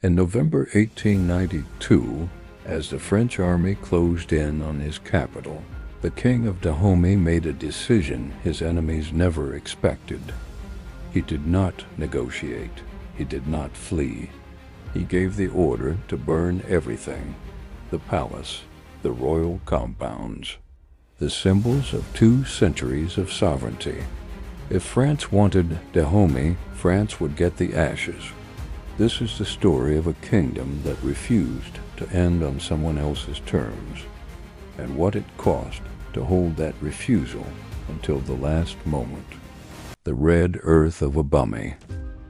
In November 1892, as the French army closed in on his capital, the King of Dahomey made a decision his enemies never expected. He did not negotiate. He did not flee. He gave the order to burn everything: the palace, the royal compounds, the symbols of 2 centuries of sovereignty. If France wanted Dahomey, France would get the ashes. This is the story of a kingdom that refused to end on someone else's terms, and what it cost to hold that refusal until the last moment. The red earth of Abomey.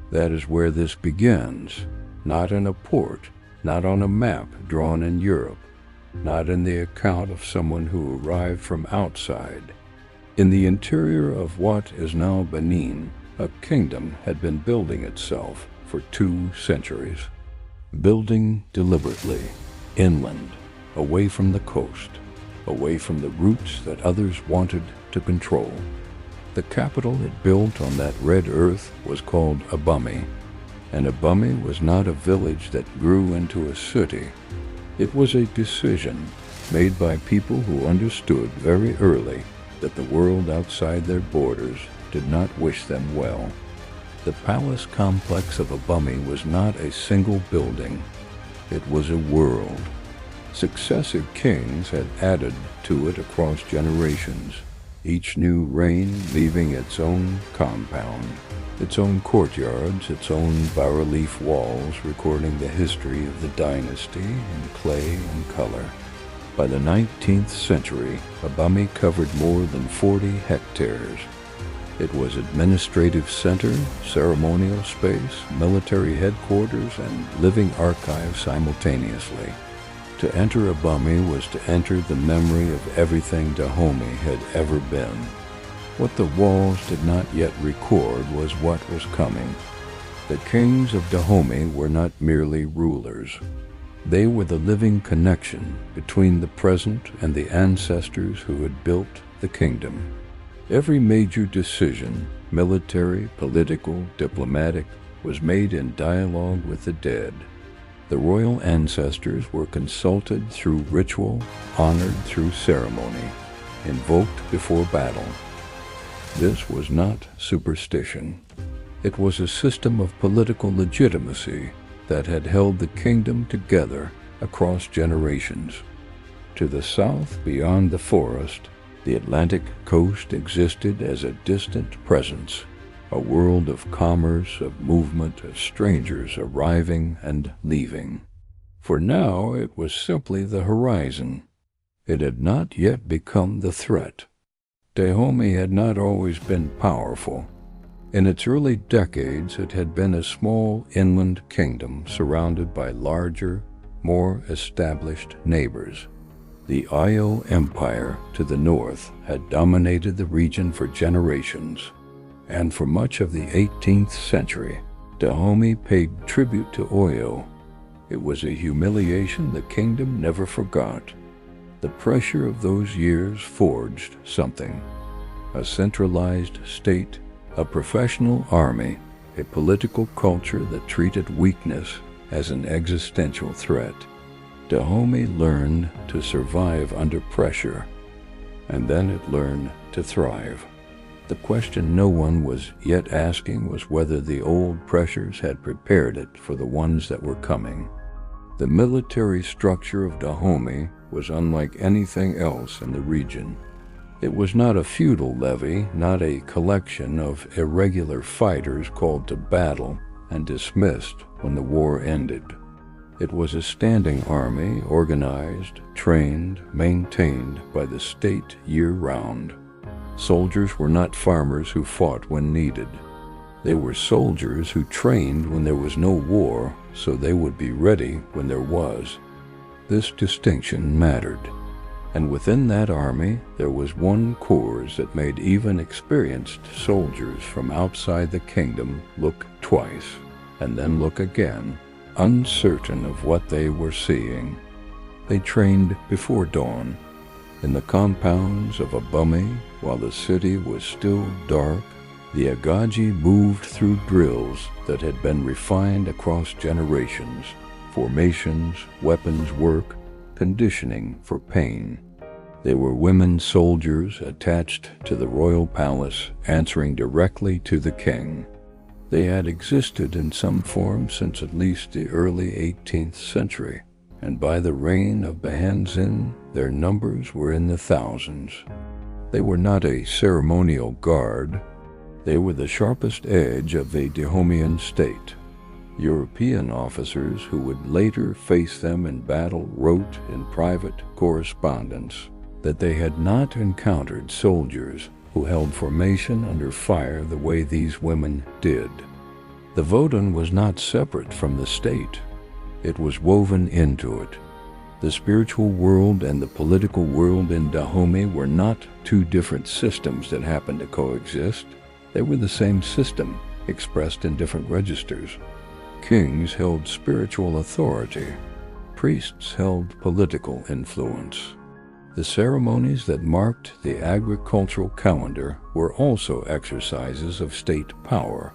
That is where this begins, not in a port, not on a map drawn in Europe, not in the account of someone who arrived from outside. In the interior of what is now Benin, a kingdom had been building itself for 2 centuries. Building deliberately, inland, away from the coast, away from the roots that others wanted to control. The capital it built on that red earth was called Abomey, and Abomey was not a village that grew into a city. It was a decision made by people who understood very early that the world outside their borders did not wish them well. The palace complex of Abomey was not a single building. It was a world. Successive kings had added to it across generations, each new reign leaving its own compound, its own courtyards, its own bas-relief walls recording the history of the dynasty in clay and color. By the 19th century, Abomey covered more than 40 hectares. It was administrative center, ceremonial space, military headquarters, and living archive simultaneously. To enter Abomey was to enter the memory of everything Dahomey had ever been. What the walls did not yet record was what was coming. The kings of Dahomey were not merely rulers. They were the living connection between the present and the ancestors who had built the kingdom. Every major decision, military, political, diplomatic, was made in dialogue with the dead. The royal ancestors were consulted through ritual, honored through ceremony, invoked before battle. This was not superstition. It was a system of political legitimacy that had held the kingdom together across generations. To the south, beyond the forest, the Atlantic coast existed as a distant presence, a world of commerce, of movement, of strangers arriving and leaving. For now it was simply the horizon. It had not yet become the threat. Dahomey had not always been powerful. In its early decades it had been a small inland kingdom surrounded by larger, more established neighbors. The Oyo Empire to the north had dominated the region for generations, and for much of the 18th century, Dahomey paid tribute to Oyo. It was a humiliation the kingdom never forgot. The pressure of those years forged something: a centralized state, a professional army, a political culture that treated weakness as an existential threat. Dahomey learned to survive under pressure, and then it learned to thrive. The question no one was yet asking was whether the old pressures had prepared it for the ones that were coming. The military structure of Dahomey was unlike anything else in the region. It was not a feudal levy, not a collection of irregular fighters called to battle and dismissed when the war ended. It was a standing army, organized, trained, maintained by the state year-round. Soldiers were not farmers who fought when needed. They were soldiers who trained when there was no war, so they would be ready when there was. This distinction mattered, and within that army there was one cause that made even experienced soldiers from outside the kingdom look twice, and then look again, uncertain of what they were seeing. They trained before dawn, in the compounds of Abomey, while the city was still dark, The Agaji moved through drills that had been refined across generations, formations, weapons work, conditioning for pain. They were women soldiers attached to the royal palace, answering directly to the king. They had existed in some form since at least the early 18th century, and by the reign of Béhanzin, their numbers were in the thousands. They were not a ceremonial guard. They were the sharpest edge of the Dahomean state. European officers who would later face them in battle wrote in private correspondence that they had not encountered soldiers who held formation under fire the way these women did. The Vodun was not separate from the state. It was woven into it. The spiritual world and the political world in Dahomey were not two different systems that happened to coexist. They were the same system, expressed in different registers. Kings held spiritual authority. Priests held political influence. The ceremonies that marked the agricultural calendar were also exercises of state power.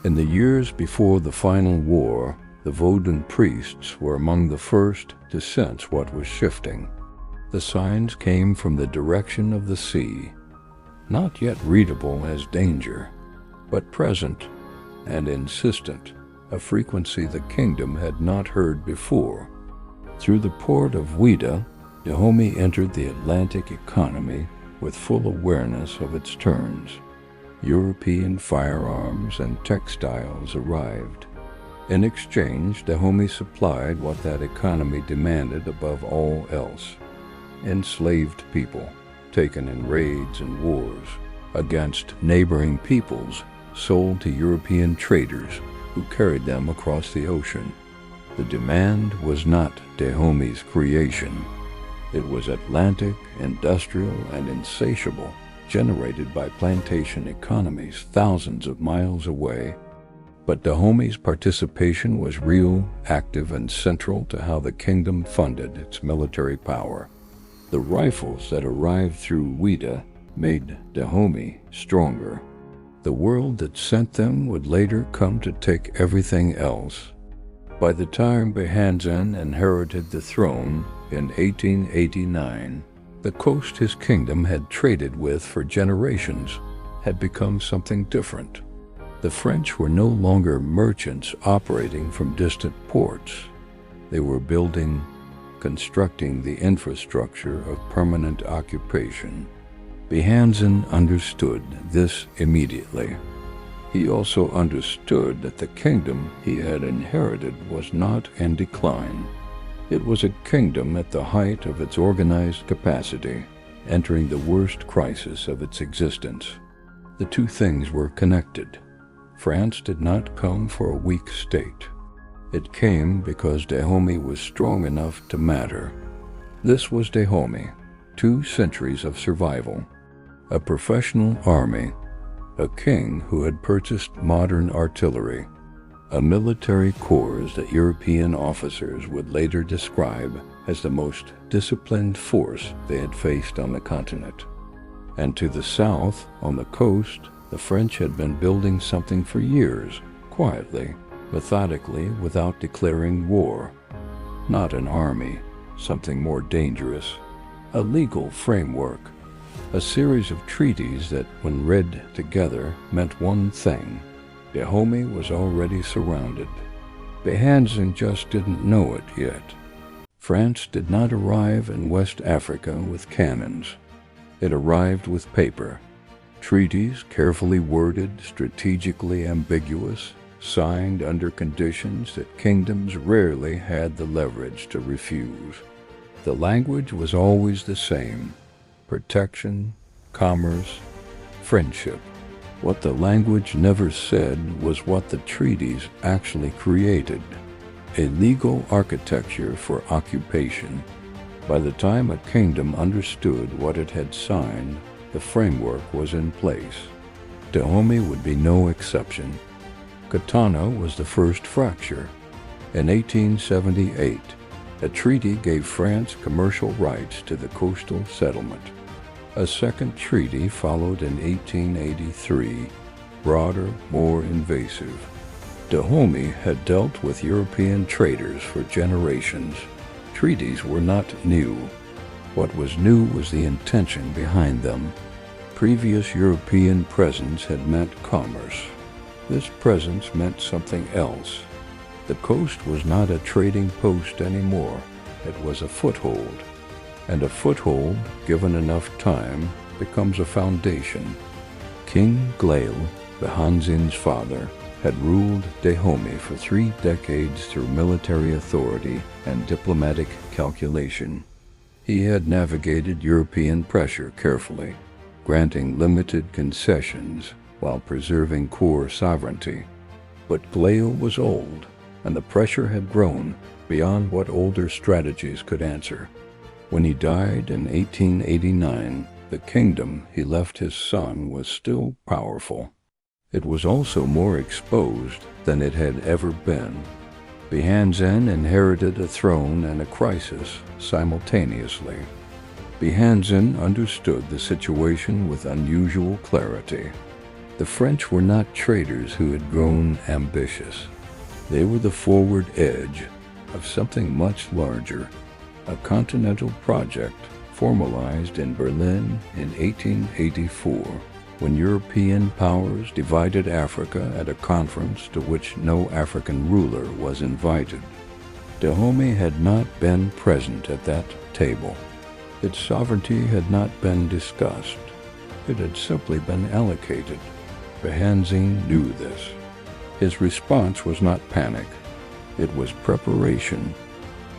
In the years before the final war, the Vodun priests were among the first to sense what was shifting. The signs came from the direction of the sea, not yet readable as danger, but present and insistent, a frequency the kingdom had not heard before. Through the port of Ouida, Dahomey entered the Atlantic economy with full awareness of its turns. European firearms and textiles arrived. In exchange, Dahomey supplied what that economy demanded above all else: enslaved people, taken in raids and wars against neighboring peoples, sold to European traders who carried them across the ocean. The demand was not Dahomey's creation. It was Atlantic, industrial, and insatiable, generated by plantation economies thousands of miles away. But Dahomey's participation was real, active, and central to how the kingdom funded its military power. The rifles that arrived through Ouida made Dahomey stronger. The world that sent them would later come to take everything else. By the time Béhanzin inherited the throne in 1889, the coast his kingdom had traded with for generations had become something different. The French were no longer merchants operating from distant ports. They were constructing the infrastructure of permanent occupation. Béhanzin understood this immediately. He also understood that the kingdom he had inherited was not in decline. It was a kingdom at the height of its organized capacity, entering the worst crisis of its existence. The two things were connected. France did not come for a weak state. It came because Dahomey was strong enough to matter. This was Dahomey, 2 centuries of survival, a professional army, a king who had purchased modern artillery, a military corps that European officers would later describe as the most disciplined force they had faced on the continent. And to the south, on the coast, the French had been building something for years, quietly, methodically, without declaring war. Not an army, something more dangerous, a legal framework, a series of treaties that, when read together, meant one thing: Dahomey was already surrounded. Béhanzin just didn't know it yet. France did not arrive in West Africa with cannons. It arrived with paper. Treaties carefully worded, strategically ambiguous, signed under conditions that kingdoms rarely had the leverage to refuse. The language was always the same: protection, commerce, friendship. What the language never said was what the treaties actually created: a legal architecture for occupation. By the time a kingdom understood what it had signed, the framework was in place. Dahomey would be no exception. Katana was the first fracture. In 1878, a treaty gave France commercial rights to the coastal settlement. A second treaty followed in 1883. broader, more invasive. Dahomey had dealt with European traders for generations. Treaties were not new. What was new was the intention behind them. Previous European presence had meant commerce. This presence meant something else. The coast was not a trading post anymore. It was a foothold. And a foothold, given enough time, becomes a foundation. King Exile, Béhanzin's father, had ruled Dahomey for 3 decades through military authority and diplomatic calculation. He had navigated European pressure carefully, granting limited concessions while preserving core sovereignty. But Exile was old, and the pressure had grown beyond what older strategies could answer. When he died in 1889, the kingdom he left his son was still powerful. It was also more exposed than it had ever been. Béhanzin inherited a throne and a crisis simultaneously. Béhanzin understood the situation with unusual clarity. The French were not traders who had grown ambitious. They were the forward edge of something much larger, a continental project formalized in Berlin in 1884, when European powers divided Africa at a conference to which no African ruler was invited. Dahomey had not been present at that table. Its sovereignty had not been discussed. It had simply been allocated. Béhanzin knew this. His response was not panic. It was preparation.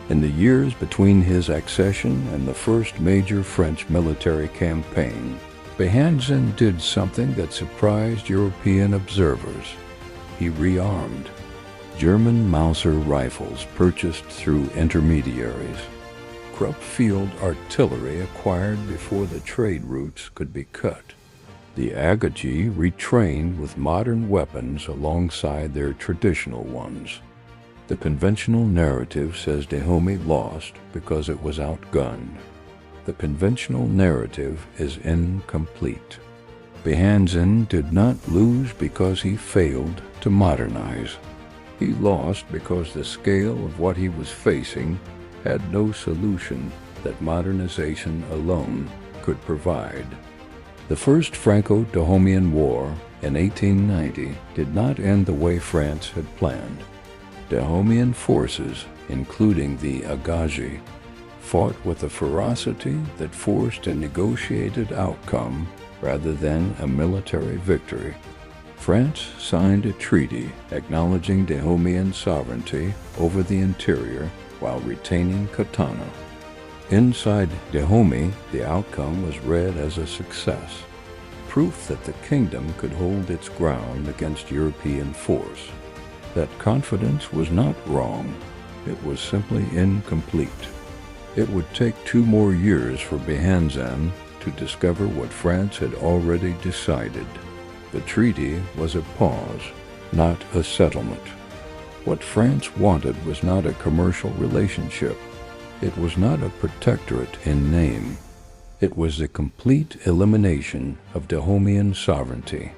In the years between his accession and the first major French military campaign, Béhanzin did something that surprised European observers. He rearmed. German Mauser rifles purchased through intermediaries. Krupp field artillery acquired before the trade routes could be cut. The Agaji retrained with modern weapons alongside their traditional ones. The conventional narrative says Dahomey lost because it was outgunned. The conventional narrative is incomplete. Béhanzin did not lose because he failed to modernize. He lost because the scale of what he was facing had no solution that modernization alone could provide. The First Franco-Dahomean War in 1890 did not end the way France had planned. Dahomean forces, including the Agaji, fought with a ferocity that forced a negotiated outcome rather than a military victory. France signed a treaty acknowledging Dahomean sovereignty over the interior while retaining Katana. Inside Dahomey, the outcome was read as a success, proof that the kingdom could hold its ground against European force. That confidence was not wrong, it was simply incomplete. It would take 2 more years for Béhanzin to discover what France had already decided. The treaty was a pause, not a settlement. What France wanted was not a commercial relationship. It was not a protectorate in name. It was the complete elimination of Dahomean sovereignty,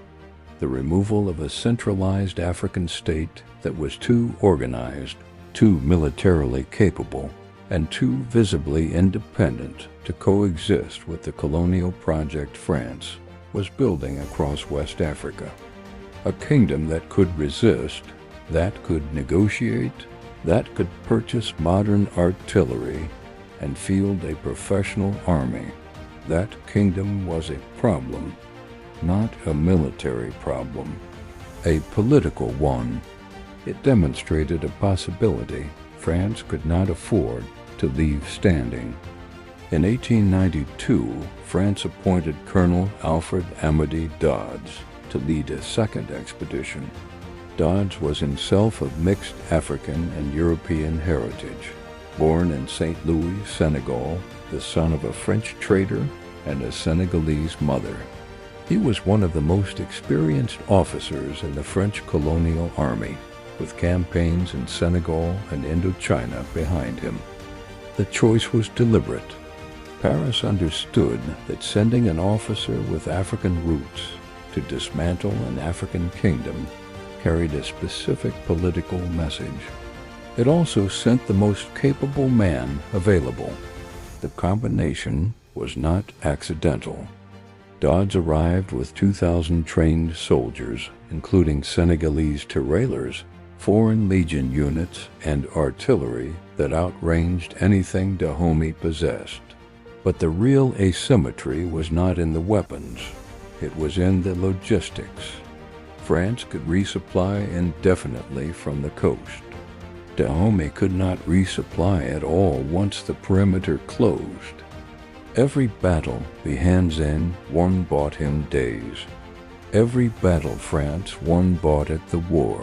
the removal of a centralized African state that was too organized, too militarily capable, and too visibly independent to coexist with the colonial project France was building across West Africa. A kingdom that could resist, that could negotiate, that could purchase modern artillery and field a professional army. That kingdom was a problem, not a military problem, a political one. It demonstrated a possibility France could not afford to leave standing. In 1892, France appointed Colonel Alfred Amedee Dodds to lead a second expedition. Dodds was himself of mixed African and European heritage. Born in St. Louis, Senegal, the son of a French trader and a Senegalese mother. He was one of the most experienced officers in the French colonial army, with campaigns in Senegal and Indochina behind him. The choice was deliberate. Paris understood that sending an officer with African roots to dismantle an African kingdom carried a specific political message. It also sent the most capable man available. The combination was not accidental. Dodds arrived with 2,000 trained soldiers, including Senegalese tirailleurs, Foreign Legion units, and artillery that outranged anything Dahomey possessed. But the real asymmetry was not in the weapons. It was in the logistics. France could resupply indefinitely from the coast. Dahomey could not resupply at all once the perimeter closed. Every battle Béhanzin won bought him days. Every battle France won bought it the war.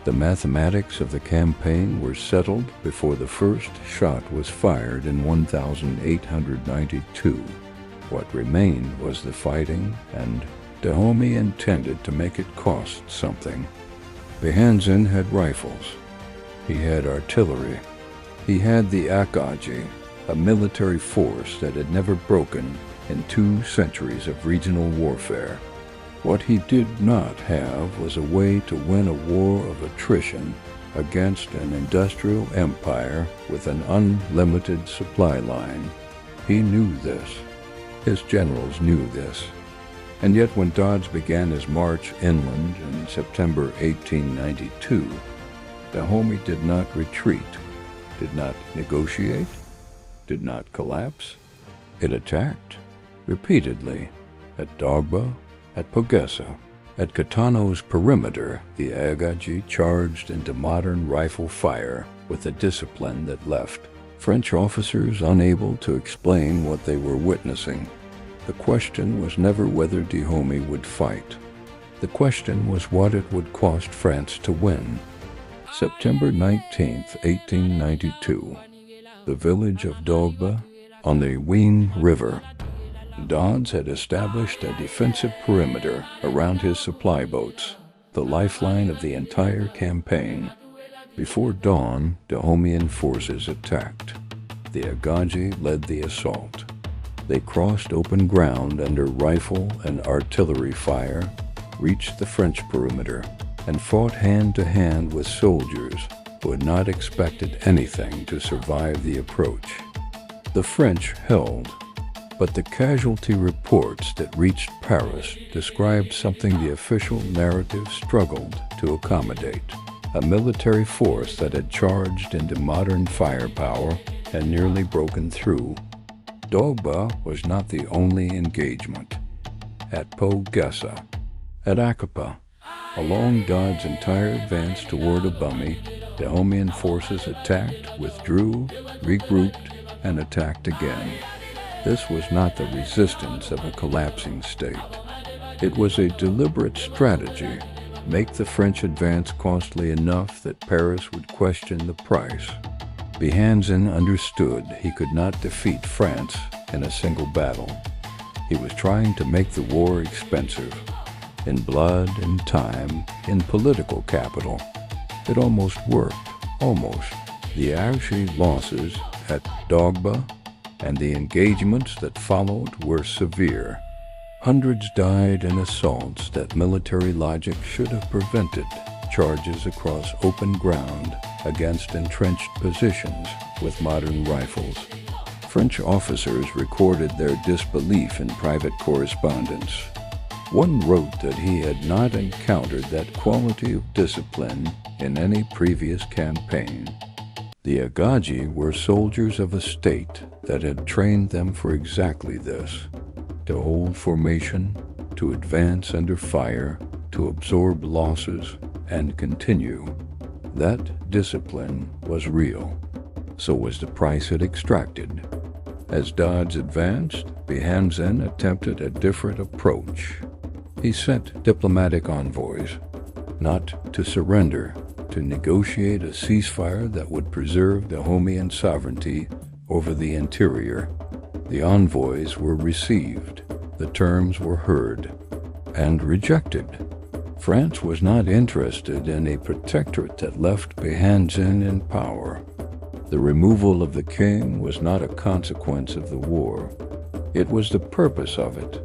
The mathematics of the campaign were settled before the first shot was fired in 1892. What remained was the fighting, and Dahomey intended to make it cost something. Béhanzin had rifles. He had artillery. He had the Akaji, a military force that had never broken in 2 centuries of regional warfare. What he did not have was a way to win a war of attrition against an industrial empire with an unlimited supply line. He knew this. His generals knew this. And yet when Dodds began his march inland in September 1892, Dahomey did not retreat, did not negotiate, did not collapse. It attacked repeatedly at Dogba, at Pogessa. At Katano's perimeter, the Agaji charged into modern rifle fire with a discipline that left French officers unable to explain what they were witnessing. The question was never whether Dahomey would fight. The question was what it would cost France to win. September 19, 1892, the village of Dogba on the Wien River. Dodds had established a defensive perimeter around his supply boats, the lifeline of the entire campaign. Before dawn, Dahomean forces attacked. The Agaji led the assault. They crossed open ground under rifle and artillery fire, reached the French perimeter, and fought hand-to-hand with soldiers who had not expected anything to survive the approach. The French held, but the casualty reports that reached Paris described something the official narrative struggled to accommodate: a military force that had charged into modern firepower and nearly broken through. Dogba was not the only engagement. At Pogessa, at Akapa, along Dodds' entire advance toward Abomey, Dahomean forces attacked, withdrew, regrouped, and attacked again. This was not the resistance of a collapsing state. It was a deliberate strategy: make the French advance costly enough that Paris would question the price. Béhanzin understood he could not defeat France in a single battle. He was trying to make the war expensive, in blood, in time, in political capital. It almost worked, almost. The Arshi losses at Dogba and the engagements that followed were severe. Hundreds died in assaults that military logic should have prevented, charges across open ground against entrenched positions with modern rifles. French officers recorded their disbelief in private correspondence. One wrote that he had not encountered that quality of discipline in any previous campaign. The Agaji were soldiers of a state that had trained them for exactly this: to hold formation, to advance under fire, to absorb losses, and continue. That discipline was real. So was the price it extracted. As Dodds advanced, Béhanzin attempted a different approach. He sent diplomatic envoys, not to surrender, to negotiate a ceasefire that would preserve Dahomean sovereignty over the interior. The envoys were received, the terms were heard, and rejected. France was not interested in a protectorate that left Béhanzin in power. The removal of the king was not a consequence of the war. It was the purpose of it.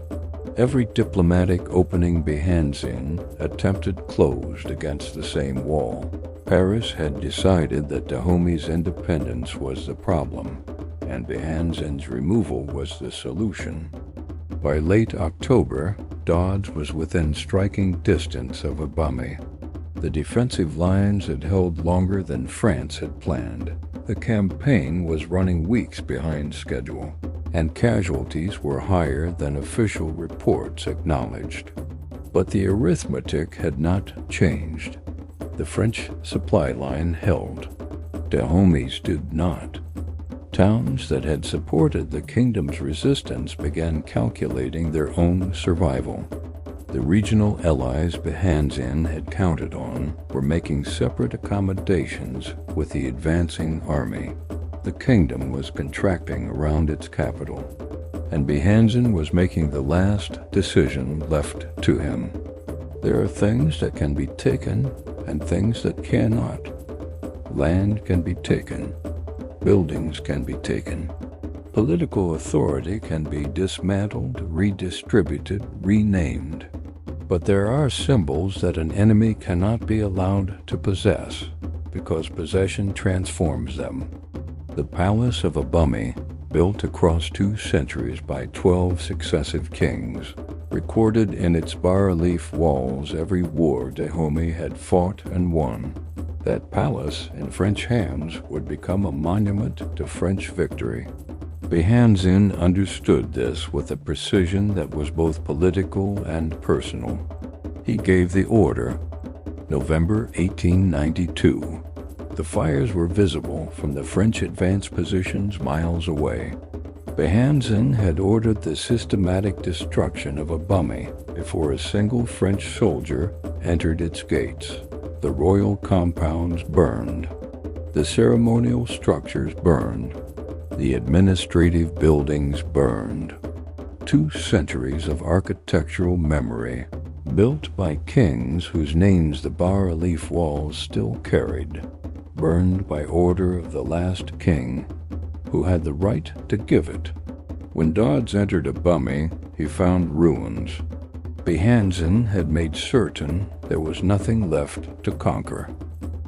Every diplomatic opening Béhanzin attempted closed against the same wall. Paris had decided that Dahomey's independence was the problem, and Béhanzin's removal was the solution. By late October, Dodds was within striking distance of Abomey. The defensive lines had held longer than France had planned. The campaign was running weeks behind schedule, and casualties were higher than official reports acknowledged. But the arithmetic had not changed. The French supply line held. Dahomey's did not. Towns that had supported the kingdom's resistance began calculating their own survival. The regional allies Béhanzin had counted on were making separate accommodations with the advancing army. The kingdom was contracting around its capital, and Béhanzin was making the last decision left to him. There are things that can be taken and things that cannot. Land can be taken. Buildings can be taken. Political authority can be dismantled, redistributed, renamed. But there are symbols that an enemy cannot be allowed to possess, because possession transforms them. The Palace of Abomey, built across 2 centuries by 12 successive kings, recorded in its bas-relief walls every war Dahomey had fought and won. That palace, in French hands, would become a monument to French victory. Béhanzin understood this with a precision that was both political and personal. He gave the order. November 1892. The fires were visible from the French advance positions miles away. Béhanzin had ordered the systematic destruction of Abomey before a single French soldier entered its gates. The royal compounds burned. The ceremonial structures burned. The administrative buildings burned. 2 centuries of architectural memory, built by kings whose names the bas-relief walls still carried, burned by order of the last king, who had the right to give it. When Dodds entered Abomey, he found ruins. Béhanzin had made certain there was nothing left to conquer.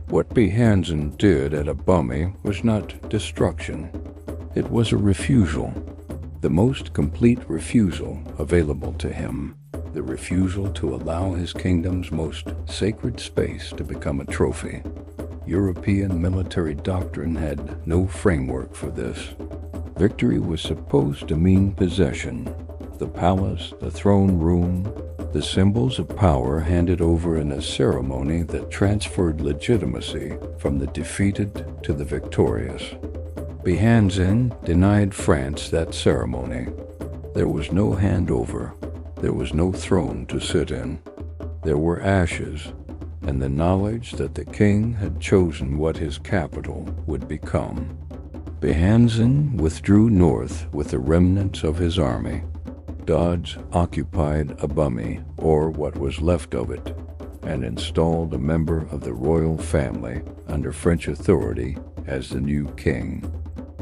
What Béhanzin did at Abomey was not destruction. It was a refusal, the most complete refusal available to him, the refusal to allow his kingdom's most sacred space to become a trophy. European military doctrine had no framework for this. Victory was supposed to mean possession. The palace, the throne room, the symbols of power handed over in a ceremony that transferred legitimacy from the defeated to the victorious. Béhanzin denied France that ceremony. There was no handover. There was no throne to sit in. There were ashes, and the knowledge that the king had chosen what his capital would become. Béhanzin withdrew north with the remnants of his army. Dodds occupied Abomey, or what was left of it, and installed a member of the royal family under French authority as the new king.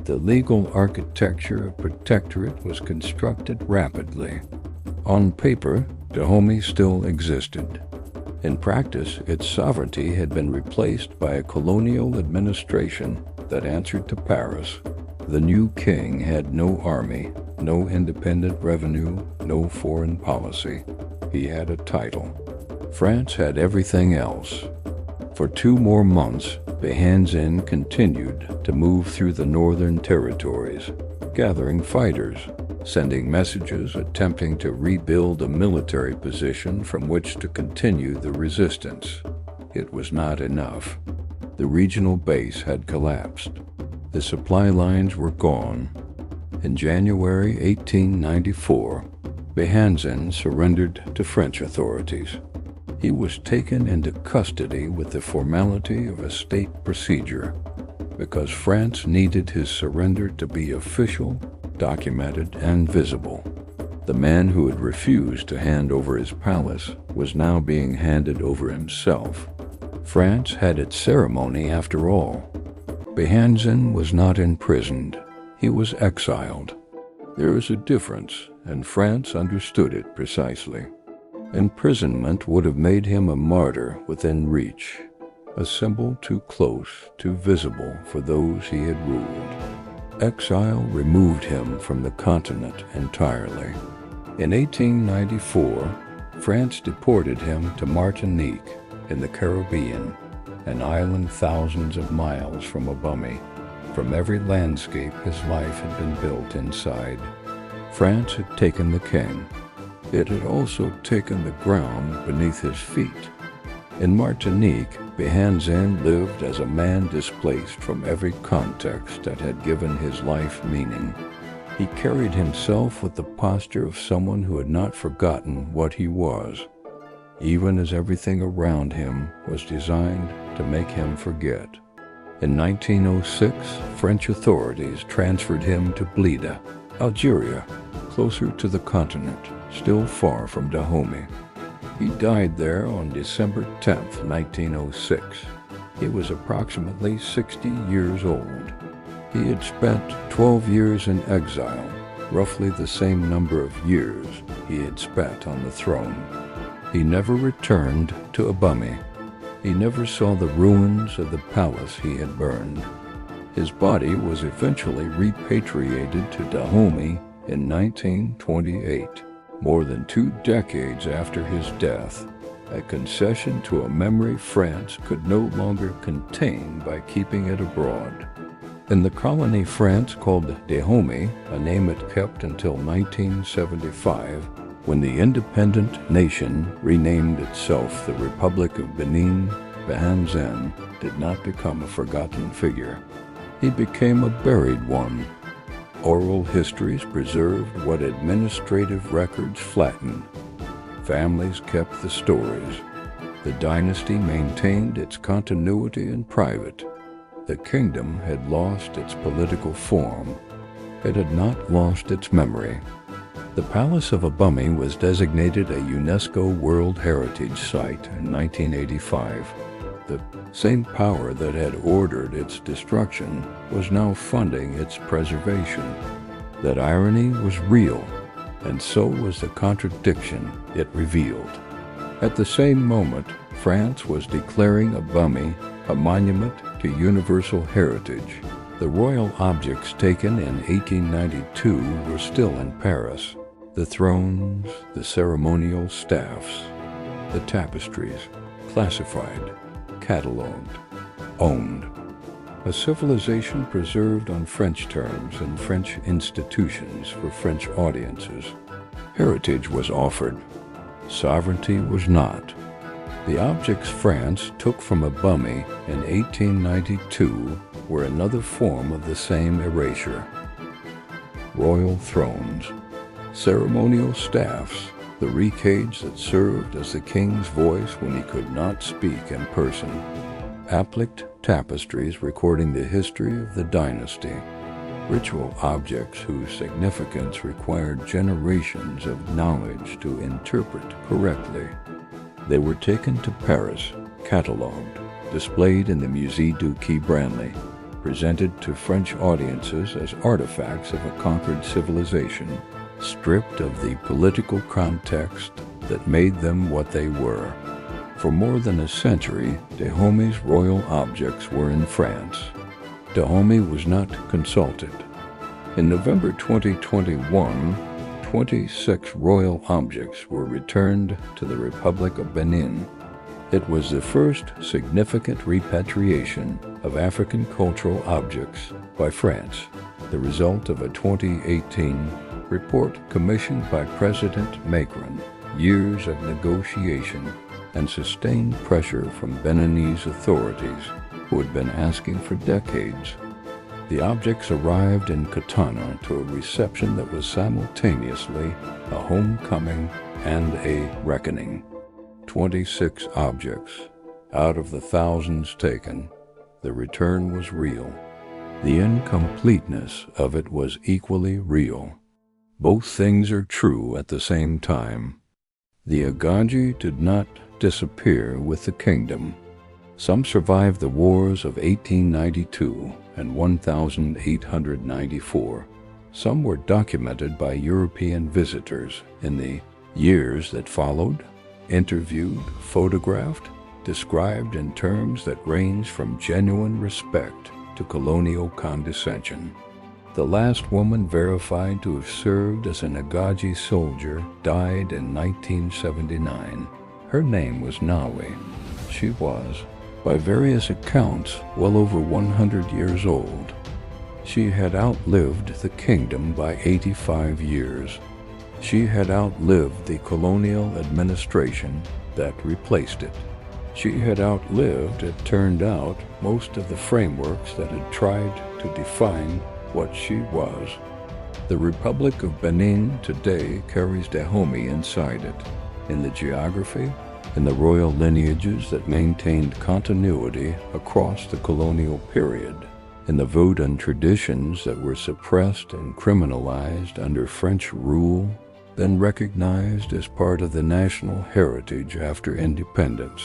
The legal architecture of protectorate was constructed rapidly. On paper, Dahomey still existed. In practice, its sovereignty had been replaced by a colonial administration that answered to Paris. The new king had no army, no independent revenue, no foreign policy. He had a title. France had everything else. For 2 more months, Béhanzin continued to move through the northern territories, gathering fighters, sending messages attempting to rebuild a military position from which to continue the resistance. It was not enough. The regional base had collapsed. The supply lines were gone. In January 1894, Béhanzin surrendered to French authorities. He was taken into custody with the formality of a state procedure, because France needed his surrender to be official, documented, and visible. The man who had refused to hand over his palace was now being handed over himself. France had its ceremony after all. Béhanzin was not imprisoned. He was exiled. There is a difference, and France understood it precisely. Imprisonment would have made him a martyr within reach, a symbol too close, too visible for those he had ruled. Exile removed him from the continent entirely. In 1894, France deported him to Martinique in the Caribbean, an island thousands of miles from Abomey. From every landscape his life had been built inside. France had taken the king. It had also taken the ground beneath his feet. In Martinique, Béhanzin lived as a man displaced from every context that had given his life meaning. He carried himself with the posture of someone who had not forgotten what he was, even as everything around him was designed to make him forget. In 1906, French authorities transferred him to Blida, Algeria, closer to the continent, still far from Dahomey. He died there on December 10, 1906. He was approximately 60 years old. He had spent 12 years in exile, roughly the same number of years he had spent on the throne. He never returned to Abomey. He never saw the ruins of the palace he had burned. His body was eventually repatriated to Dahomey in 1928, more than 2 decades after his death, a concession to a memory France could no longer contain by keeping it abroad. In the colony France called Dahomey, a name it kept until 1975, when the independent nation renamed itself the Republic of Benin, Béhanzin did not become a forgotten figure. He became a buried one. Oral histories preserved what administrative records flattened. Families kept the stories. The dynasty maintained its continuity in private. The kingdom had lost its political form. It had not lost its memory. The Palace of Abomey was designated a UNESCO World Heritage Site in 1985. The same power that had ordered its destruction was now funding its preservation. That irony was real, and so was the contradiction it revealed. At the same moment, France was declaring Abomey a monument to universal heritage. The royal objects taken in 1892 were still in Paris. The thrones, the ceremonial staffs, the tapestries, classified, catalogued, owned. A civilization preserved on French terms in French institutions for French audiences. Heritage was offered. Sovereignty was not. The objects France took from Abomey in 1892 were another form of the same erasure. Royal thrones, ceremonial staffs, the recage that served as the king's voice when he could not speak in person, appliqued tapestries recording the history of the dynasty, ritual objects whose significance required generations of knowledge to interpret correctly. They were taken to Paris, catalogued, displayed in the Musée du Quai Branly, presented to French audiences as artifacts of a conquered civilization, stripped of the political context that made them what they were. For more than a century, Dahomey's royal objects were in France. Dahomey was not consulted. In November 2021, 26 royal objects were returned to the Republic of Benin. It was the first significant repatriation of African cultural objects by France, the result of a 2018 report commissioned by President Macron, years of negotiation and sustained pressure from Beninese authorities who had been asking for decades. The objects arrived in Katana to a reception that was simultaneously a homecoming and a reckoning. 26 objects. Out of the thousands taken, the return was real. The incompleteness of it was equally real. Both things are true at the same time. The Agaji did not disappear with the kingdom. Some survived the wars of 1892 and 1894. Some were documented by European visitors in the years that followed, interviewed, photographed, described in terms that range from genuine respect to colonial condescension. The last woman verified to have served as an Agaji soldier died in 1979. Her name was Nawe. She was, by various accounts, well over 100 years old. She had outlived the kingdom by 85 years. She had outlived the colonial administration that replaced it. She had outlived, it turned out, most of the frameworks that had tried to define what she was. The Republic of Benin today carries Dahomey inside it, in the geography, in the royal lineages that maintained continuity across the colonial period, in the Vodun traditions that were suppressed and criminalized under French rule, then recognized as part of the national heritage after independence.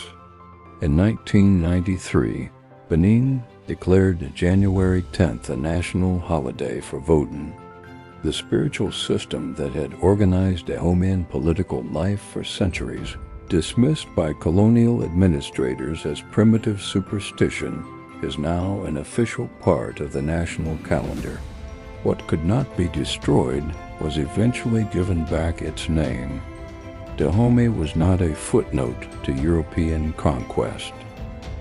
In 1993, Benin declared January 10th a national holiday for Vodun. The spiritual system that had organized Dahomean political life for centuries, dismissed by colonial administrators as primitive superstition, is now an official part of the national calendar. What could not be destroyed was eventually given back its name. Dahomey was not a footnote to European conquest.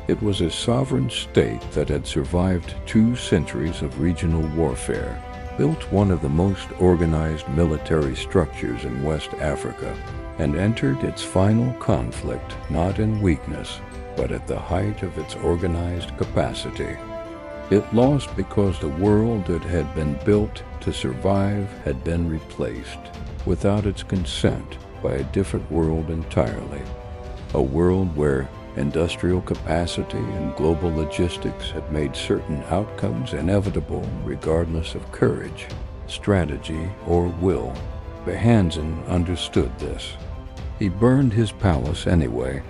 It was a sovereign state that had survived 2 centuries of regional warfare, built one of the most organized military structures in West Africa, and entered its final conflict not in weakness, but at the height of its organized capacity. It lost because the world it had been built to survive had been replaced, without its consent, by a different world entirely. A world where industrial capacity and global logistics had made certain outcomes inevitable regardless of courage, strategy, or will. Béhanzin understood this. He burned his palace anyway,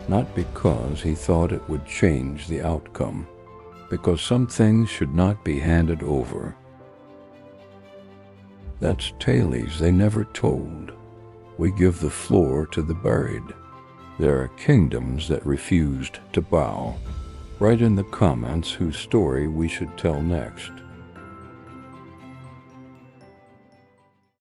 not because he thought it would change the outcome, because some things should not be handed over. That's tales they never told. We give the floor to the buried. There are kingdoms that refused to bow. Write in the comments whose story we should tell next.